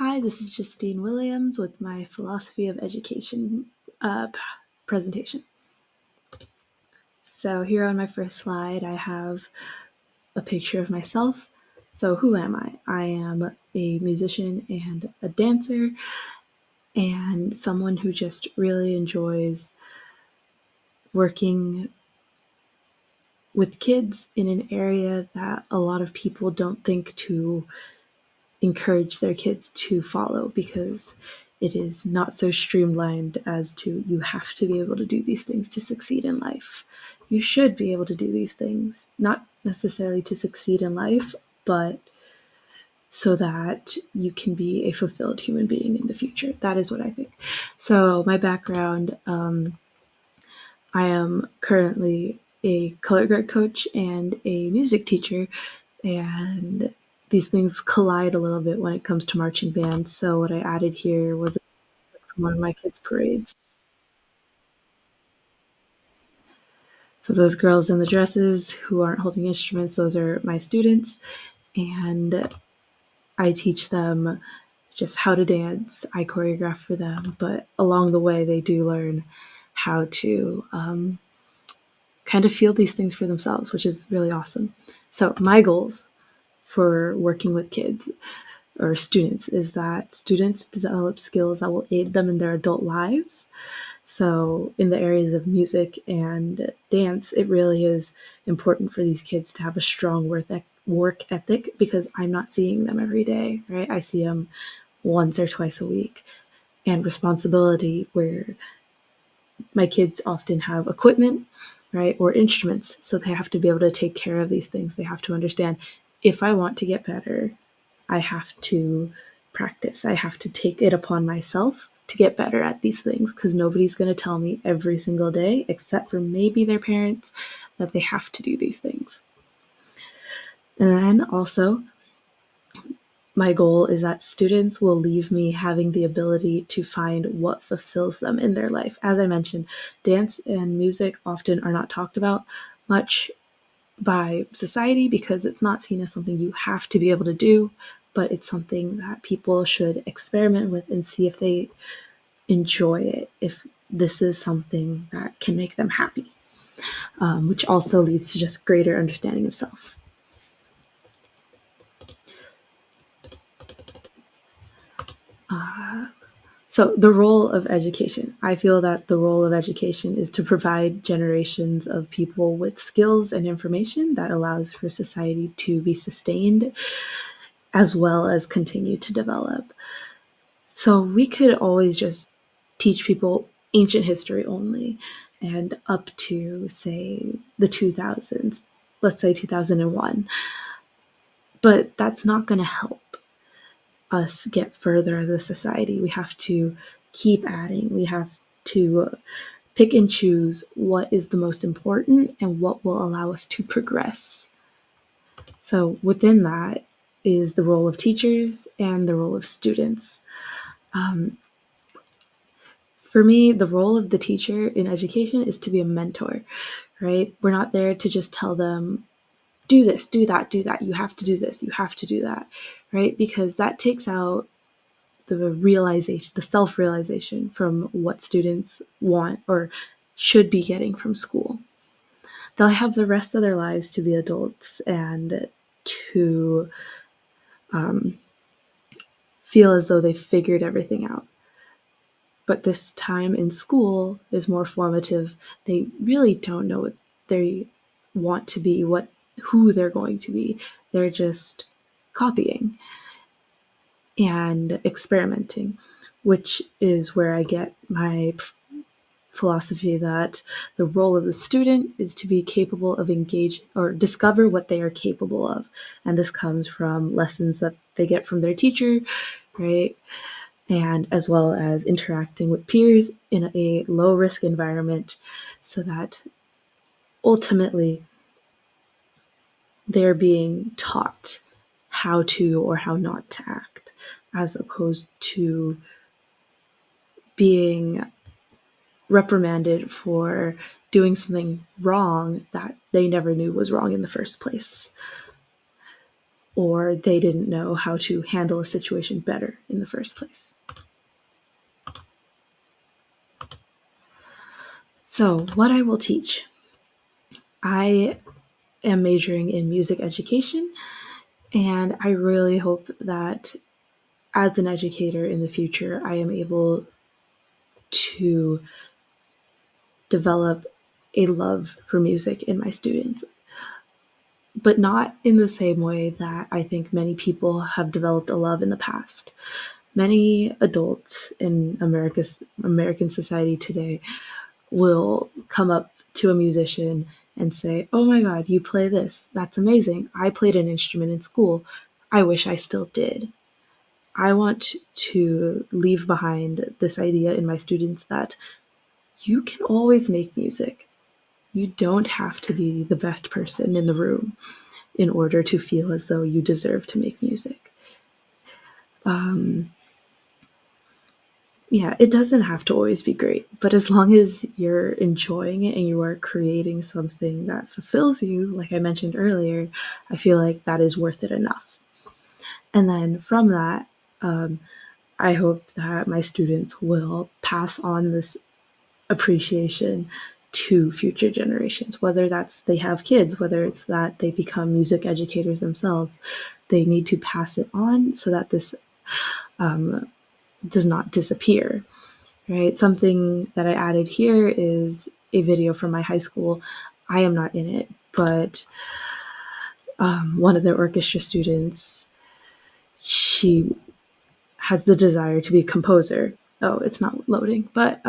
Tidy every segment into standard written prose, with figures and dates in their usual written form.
Hi, this is Justine Williams with my philosophy of education presentation. So, here on my first slide, I have a picture of myself. So, who am I? I am a musician and a dancer, and someone who just really enjoys working with kids in an area that a lot of people don't think to encourage their kids to follow because it is not so streamlined as to you have to be able to do these things to succeed in life. You should be able to do these things, not necessarily to succeed in life, but so that you can be a fulfilled human being in the future. That is what I think. So, my background, I am currently a color guard coach and a music teacher, and these things collide a little bit when it comes to marching bands. So what I added here was from one of my kids' parades. So those girls in the dresses who aren't holding instruments, those are my students, and I teach them just how to dance. I choreograph for them, but along the way, they do learn how to kind of feel these things for themselves, which is really awesome. So my goals for working with kids or students is that students develop skills that will aid them in their adult lives. So, in the areas of music and dance, it really is important for these kids to have a strong work ethic because I'm not seeing them every day, right? I see them once or twice a week. And responsibility, where my kids often have equipment, right, or instruments. So they have to be able to take care of these things. They have to understand if I want to get better, I have to practice. I have to take it upon myself to get better at these things because nobody's going to tell me every single day, except for maybe their parents, that they have to do these things. And then also, my goal is that students will leave me having the ability to find what fulfills them in their life. As I mentioned, dance and music often are not talked about much by society because it's not seen as something you have to be able to do, but it's something that people should experiment with and see if they enjoy it, if this is something that can make them happy, which also leads to just greater understanding of self. So, the role of education. I feel that the role of education is to provide generations of people with skills and information that allows for society to be sustained as well as continue to develop. So we could always just teach people ancient history only and up to, say, the 2000s, let's say 2001. But that's not going to help us get further as a society. We have to keep adding. We have to pick and choose what is the most important and what will allow us to progress. So within that is the role of teachers and the role of students. For me, the role of the teacher in education is to be a mentor, right? We're not there to just tell them, do this, do that, do that. You have to do this, you have to do that, right? Because that takes out the realization, the self realization from what students want or should be getting from school. They'll have the rest of their lives to be adults and to feel as though they've figured everything out. But this time in school is more formative. They really don't know what they want to be, what who they're going to be. They're just copying and experimenting, which is where I get my philosophy that the role of the student is to be capable of engage or discover what they are capable of. And this comes from lessons that they get from their teacher, right? And as well as interacting with peers in a low risk environment so that ultimately they're being taught how to or how not to act, as opposed to being reprimanded for doing something wrong that they never knew was wrong in the first place. or they didn't know how to handle a situation better in the first place. So, what I will teach, I am majoring in music education, and I really hope that as an educator in the future, I am able to develop a love for music in my students, but not in the same way that I think many people have developed a love in the past. Many adults in American society today will come up to a musician and say, "Oh my God, you play this. That's amazing. I played an instrument in school. I wish I still did." I want to leave behind this idea in my students that you can always make music. You don't have to be the best person in the room in order to feel as though you deserve to make music. Yeah, it doesn't have to always be great, but as long as you're enjoying it and you are creating something that fulfills you, like I mentioned earlier, I feel like that is worth it enough. And then from that, I hope that my students will pass on this appreciation to future generations, whether that's they have kids, whether it's that they become music educators themselves. They need to pass it on so that this does not disappear, right? Something that I added here is a video from my high school. I am not in it, but one of the orchestra students, she has the desire to be a composer. Oh, it's not loading, but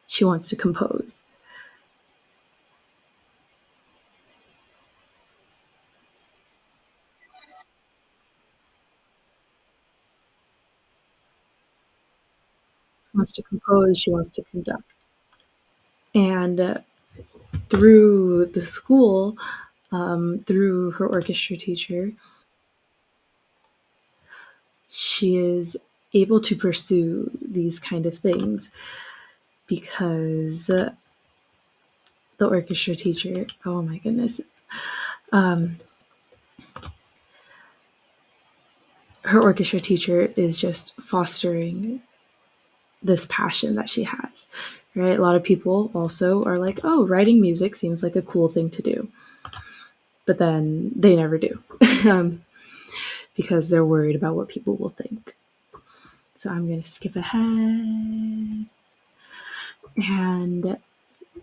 she wants to compose. She wants to compose. She wants to conduct. And through the school, through her orchestra teacher, she is able to pursue these kind of things because the orchestra teacher, oh my goodness, her orchestra teacher is just fostering this passion that she has. Right? A lot of people also are like, oh, writing music seems like a cool thing to do. But then they never do um, because they're worried about what people will think. So I'm going to skip ahead. And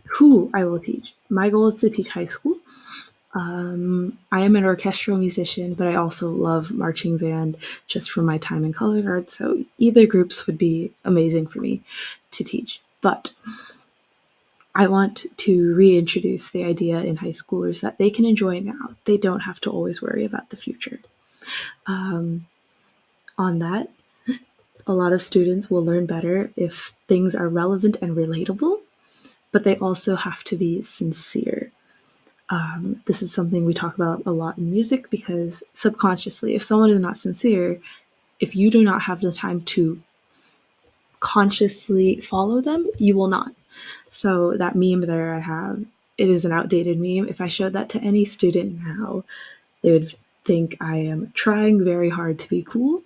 who I will teach. My goal is to teach high school. I am an orchestral musician, but I also love marching band just from my time in color guard. So either groups would be amazing for me to teach. But I want to reintroduce the idea in high schoolers that they can enjoy now. They don't have to always worry about the future. On that, a lot of students will learn better if things are relevant and relatable, but they also have to be sincere. This is something we talk about a lot in music because subconsciously, if someone is not sincere, if you do not have the time to consciously follow them, you will not. So that meme there I have, it is an outdated meme. If I showed that to any student now, they would think I am trying very hard to be cool,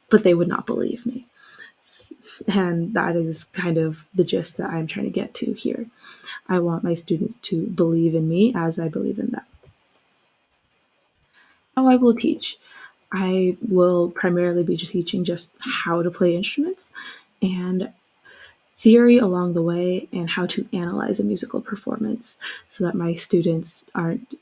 but they would not believe me. And that is kind of the gist that I'm trying to get to here. I want my students to believe in me as I believe in them. How I will teach. I will primarily be teaching just how to play instruments and theory along the way and how to analyze a musical performance so that my students aren't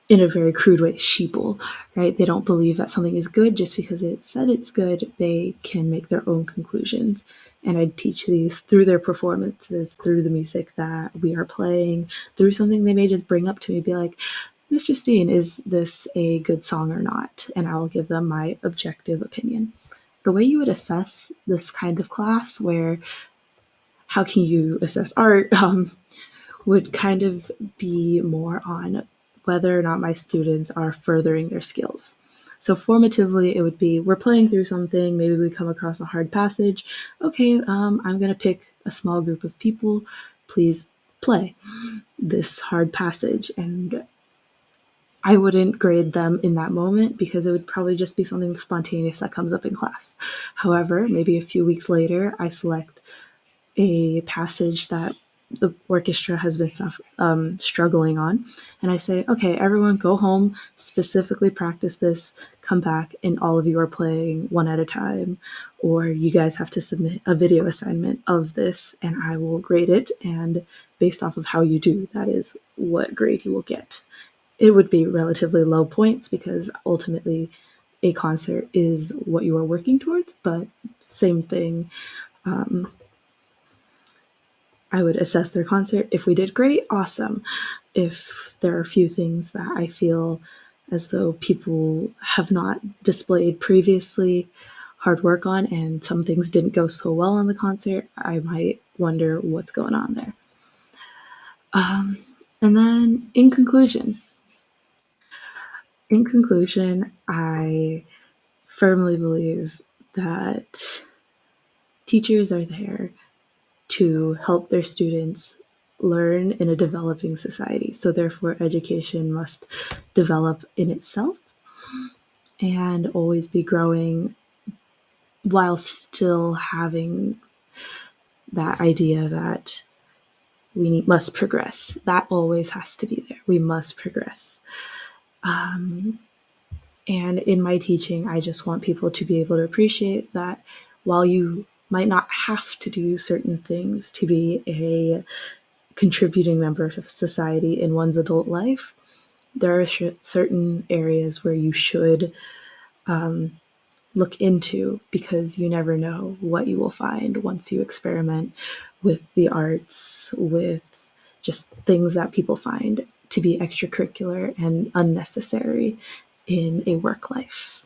in a very crude way sheeple, right? They don't believe that something is good just because it said it's good. They can make their own conclusions. And I teach these through their performances, through the music that we are playing, through something they may just bring up to me, be like, Miss Justine, is this a good song or not? And I'll give them my objective opinion. The way you would assess this kind of class, where how can you assess art, would kind of be more on whether or not my students are furthering their skills. So formatively, it would be we're playing through something, maybe we come across a hard passage. Okay, I'm going to pick a small group of people. Please play this hard passage. And I wouldn't grade them in that moment because it would probably just be something spontaneous that comes up in class. However, maybe a few weeks later, I select a passage that the orchestra has been struggling on. And I say, okay, everyone go home, specifically practice this, come back, and all of you are playing one at a time. Or you guys have to submit a video assignment of this, and I will grade it. And based off of how you do, that is what grade you will get. It would be relatively low points because ultimately a concert is what you are working towards, but same thing. I would assess their concert. If we did great, awesome. If there are a few things that I feel as though people have not displayed previously hard work on and some things didn't go so well on the concert, I might wonder what's going on there. And then in conclusion, I firmly believe that teachers are there to help their students learn in a developing society. So, therefore, education must develop in itself and always be growing while still having that idea that must progress. That always has to be there. We must progress. And in my teaching, I just want people to be able to appreciate that while you might not have to do certain things to be a contributing member of society in one's adult life, there are certain areas where you should look into because you never know what you will find once you experiment with the arts, with just things that people find to be extracurricular and unnecessary in a work life.